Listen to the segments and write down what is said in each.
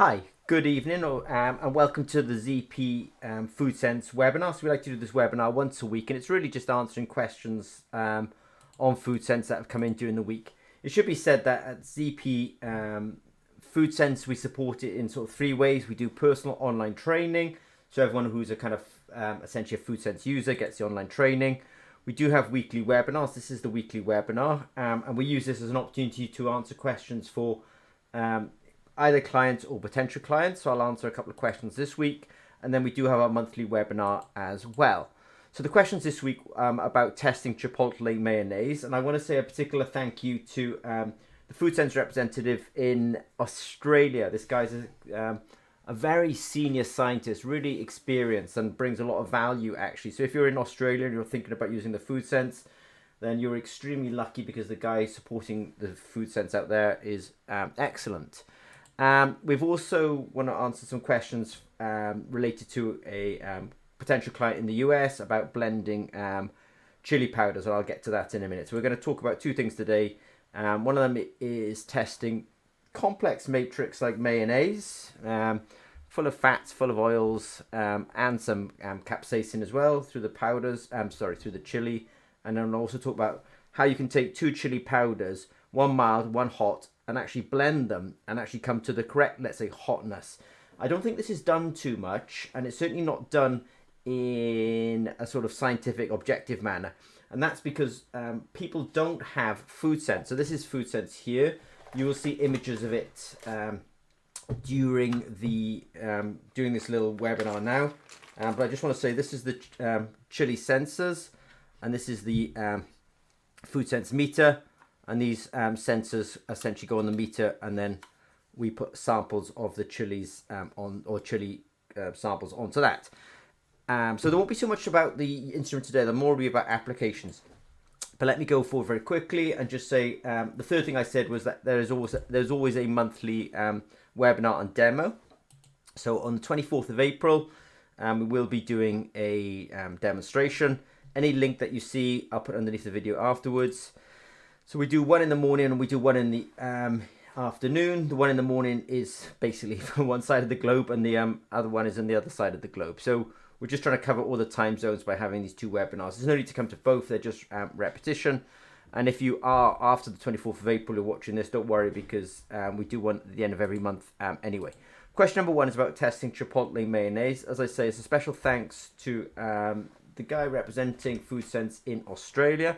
Hi, good evening, and welcome to the ZP FoodSense webinar. So we like to do this webinar once a week, and it's really just answering questions on FoodSense that have come in during the week. It should be said that at ZP FoodSense, we support it in sort of three ways. We do personal online training, so everyone who's a kind of essentially a FoodSense user gets the online training. We do have weekly webinars. This is the weekly webinar, and we use this as an opportunity to answer questions for either clients or potential clients. So I'll answer a couple of questions this week, and then we do have our monthly webinar as well. So the questions this week about testing Chipotle mayonnaise, and I want to say a particular thank you to the FoodSense representative in Australia. This guy's a very senior scientist, really experienced, and brings a lot of value actually. So if you're in Australia and you're thinking about using the FoodSense, then you're extremely lucky because the guy supporting the FoodSense out there is excellent. We've also want to answer some questions related to a potential client in the US about blending chili powders, and I'll get to that in a minute. So we're going to talk about two things today. One of them is testing complex matrix like mayonnaise, full of fats, full of oils, and some capsaicin as well through the powders, through the chili. And then I'll also talk about how you can take two chili powders, one mild, one hot, and actually blend them and actually come to the correct, let's say, hotness. I don't think this is done too much, and it's certainly not done in a sort of scientific, objective manner. And that's because people don't have FoodSense. So this is FoodSense here. You will see images of it during this little webinar now. But I just want to say this is the chili sensors, and this is the FoodSense meter. And these sensors essentially go on the meter, and then we put samples of the chilies samples onto that. So there won't be so much about the instrument today. There more will be about applications. But let me go forward very quickly and just say the third thing I said was that there's always a monthly webinar and demo. So on the 24th of April, we will be doing a demonstration. Any link that you see, I'll put underneath the video afterwards. So we do one in the morning and we do one in the afternoon. The one in the morning is basically from one side of the globe, and the other one is on the other side of the globe. So we're just trying to cover all the time zones by having these two webinars. There's no need to come to both. They're just repetition. And if you are after the 24th of April, you're watching this, don't worry, because we do one at the end of every month anyway. Question number one is about testing Chipotle mayonnaise. As I say, it's a special thanks to the guy representing FoodSense in Australia.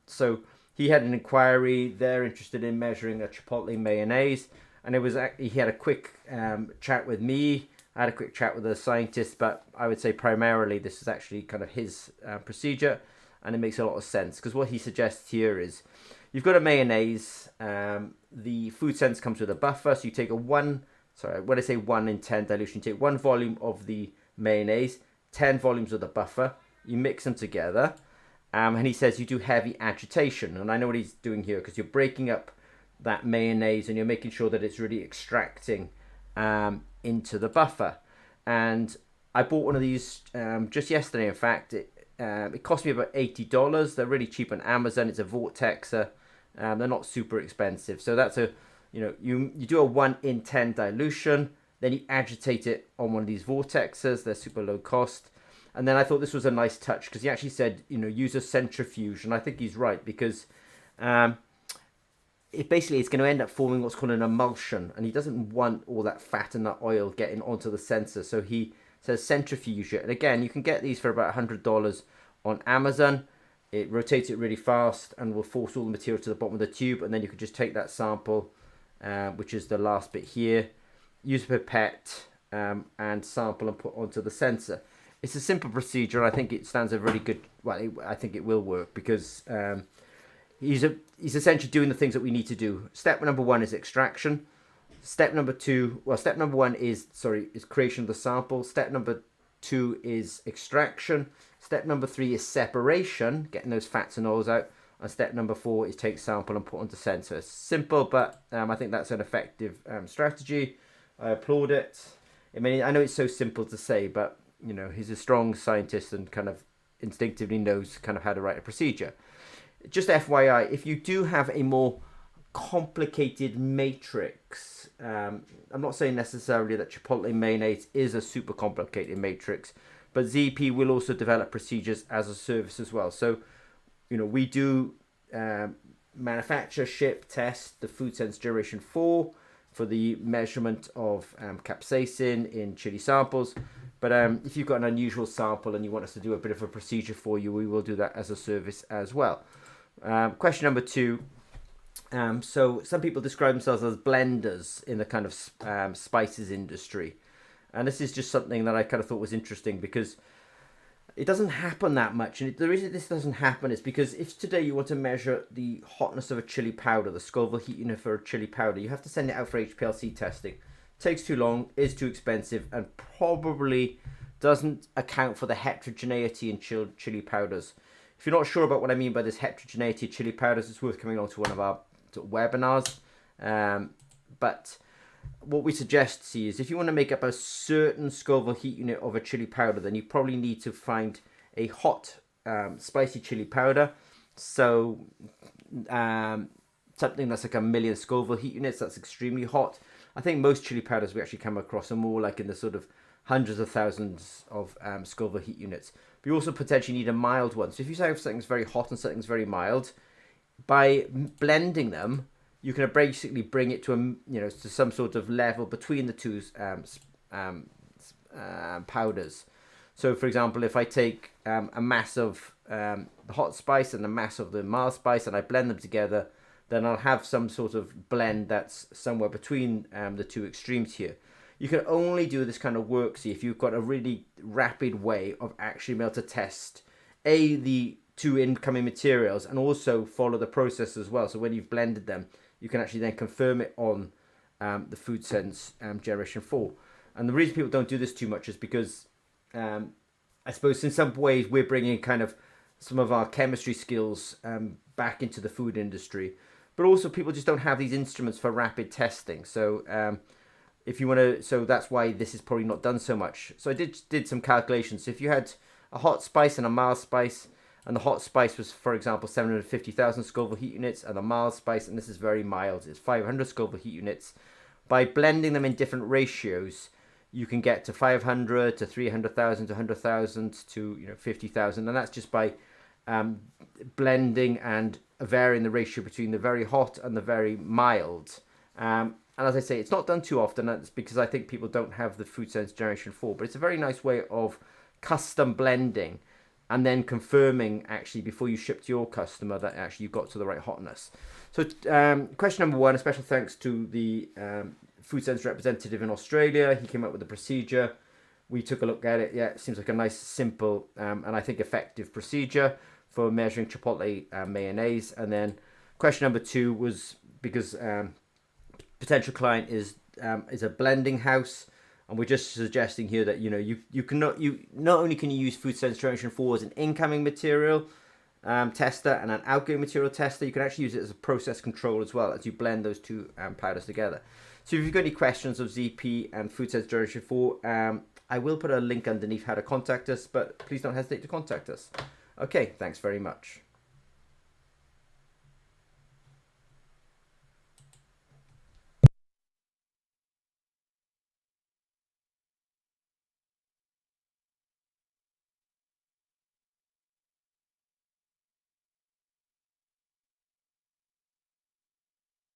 So he had an inquiry. They're interested in measuring a Chipotle mayonnaise, and he had a quick chat with me. I had a quick chat with the scientist, but I would say primarily this is actually kind of his procedure, and it makes a lot of sense because what he suggests here is you've got a mayonnaise. The FoodSense comes with a buffer, so you take when I say 1 in 10 dilution, you take 1 volume of the mayonnaise, 10 volumes of the buffer, you mix them together. And he says you do heavy agitation. And I know what he's doing here because you're breaking up that mayonnaise and you're making sure that it's really extracting into the buffer. And I bought one of these just yesterday. In fact, it cost me about $80. They're really cheap on Amazon. It's a Vortexer. They're not super expensive. So that's you do a 1 in 10 dilution. Then you agitate it on one of these Vortexers. They're super low cost. And then I thought this was a nice touch because he actually said, use a centrifuge. And I think he's right because it's going to end up forming what's called an emulsion. And he doesn't want all that fat and that oil getting onto the sensor. So he says centrifuge it. And again, you can get these for about $100 on Amazon. It rotates it really fast and will force all the material to the bottom of the tube. And then you can just take that sample, which is the last bit here, use a pipette and sample and put onto the sensor. It's a simple procedure, and I think it stands a really good. Well, I think it will work because he's essentially doing the things that we need to do. Step number one is extraction. Step number one is creation of the sample. Step number 2 is extraction. Step number 3 is separation, getting those fats and oils out. And step number 4 is take sample and put onto sensor. It's simple, but I think that's an effective strategy. I applaud it. I mean, I know it's so simple to say, but he's a strong scientist and kind of instinctively knows kind of how to write a procedure. Just FYI, if you do have a more complicated matrix, I'm not saying necessarily that Chipotle mayonnaise is a super complicated matrix, but ZP will also develop procedures as a service as well. So, we do manufacture, ship, test the FoodSense Generation 4 for the measurement of capsaicin in chili samples. But if you've got an unusual sample and you want us to do a bit of a procedure for you, we will do that as a service as well. Question number 2. So some people describe themselves as blenders in the kind of spices industry. And this is just something that I kind of thought was interesting because it doesn't happen that much. And the reason this doesn't happen is because if today you want to measure the hotness of a chili powder, the Scoville heat unit for a chili powder, you have to send it out for HPLC testing. It takes too long, is too expensive, and probably doesn't account for the heterogeneity in chili powders. If you're not sure about what I mean by this heterogeneity of chili powders, it's worth coming along to one of our webinars. But what we suggest to see is if you want to make up a certain Scoville heat unit of a chili powder, then you probably need to find a hot spicy chili powder. So something that's like 1 million Scoville heat units, that's extremely hot. I think most chili powders we actually come across are more like in the sort of hundreds of thousands of Scoville heat units. But you also potentially need a mild one. So if you have something's very hot and something's very mild, by blending them, you can basically bring it to to some sort of level between the two powders. So, for example, if I take a mass of the hot spice and a mass of the mild spice and I blend them together, then I'll have some sort of blend that's somewhere between the two extremes here. You can only do this kind of work, see, if you've got a really rapid way of actually being able to test the two incoming materials and also follow the process as well. So when you've blended them, you can actually then confirm it on the FoodSense Generation 4. And the reason people don't do this too much is because I suppose in some ways we're bringing kind of some of our chemistry skills back into the food industry. But also people just don't have these instruments for rapid testing. So if you want to, so that's why this is probably not done so much. So I did some calculations. So if you had a hot spice and a mild spice, and the hot spice was, for example, 750,000 Scoville heat units, and the mild spice, and this is very mild, it's 500 Scoville heat units. By blending them in different ratios, you can get to 500 to 300,000 to 100,000 to 50,000, and that's just by blending and varying the ratio between the very hot and the very mild. And as I say, it's not done too often. That's because I think people don't have the FoodSense Generation 4, but it's a very nice way of custom blending and then confirming actually before you ship to your customer that actually you got to the right hotness. So question number 1, a special thanks to the FoodSense representative in Australia. He came up with a procedure. We took a look at it. Yeah, it seems like a nice, simple, and I think effective procedure for measuring Chipotle mayonnaise. And then question number 2 was because potential client is a blending house. And we're just suggesting here that you not only can you use FoodSense Generation 4 as an incoming material tester and an outgoing material tester, you can actually use it as a process control as well as you blend those two powders together. So if you've got any questions of ZP and FoodSense Generation 4, I will put a link underneath how to contact us, but please don't hesitate to contact us. Okay, thanks very much.